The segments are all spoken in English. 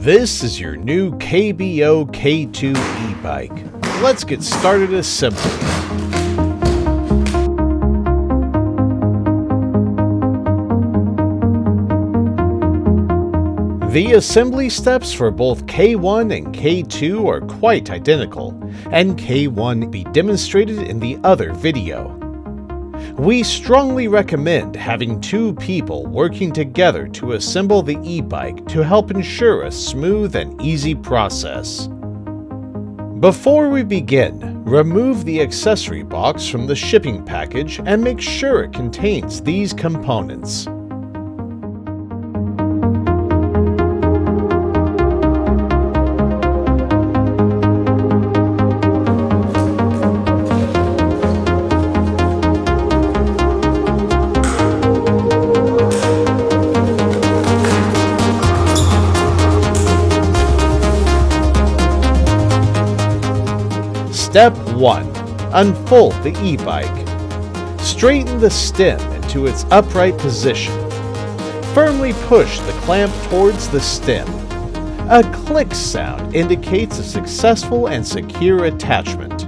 This is your new KBO K2 e-bike. Let's get started assembling. The assembly steps for both K1 and K2 are quite identical, and K1 will be demonstrated in the other video. We strongly recommend having two people working together to assemble the e-bike to help ensure a smooth and easy process. Before we begin, remove the accessory box from the shipping package and make sure it contains these components. Step 1. Unfold the e-bike. Straighten the stem into its upright position. Firmly push the clamp towards the stem. A click sound indicates a successful and secure attachment.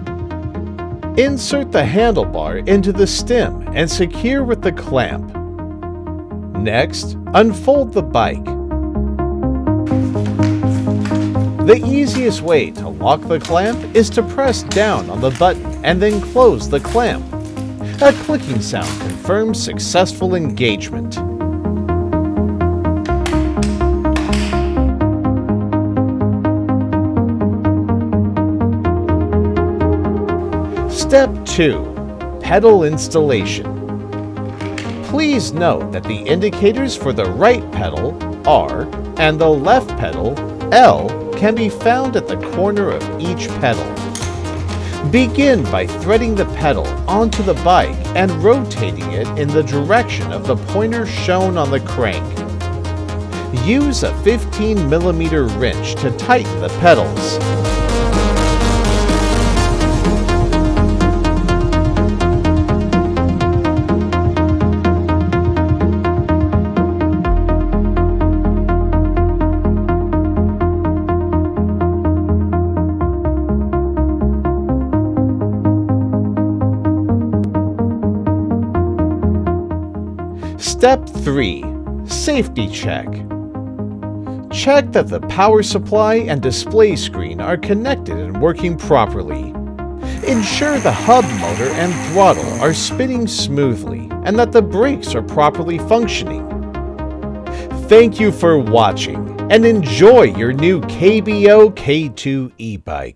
Insert the handlebar into the stem and secure with the clamp. Next, unfold the bike. The easiest way to lock the clamp is to press down on the button and then close the clamp. A clicking sound confirms successful engagement. Step 2. Pedal installation. Please note that the indicators for the right pedal, R, and the left pedal, L, can be found at the corner of each pedal. Begin by threading the pedal onto the bike and rotating it in the direction of the pointer shown on the crank. Use a 15mm wrench to tighten the pedals. Step 3. Safety check. Check that the power supply and display screen are connected and working properly. Ensure the hub motor and throttle are spinning smoothly and that the brakes are properly functioning. Thank you for watching and enjoy your new KBO K2 e-bike.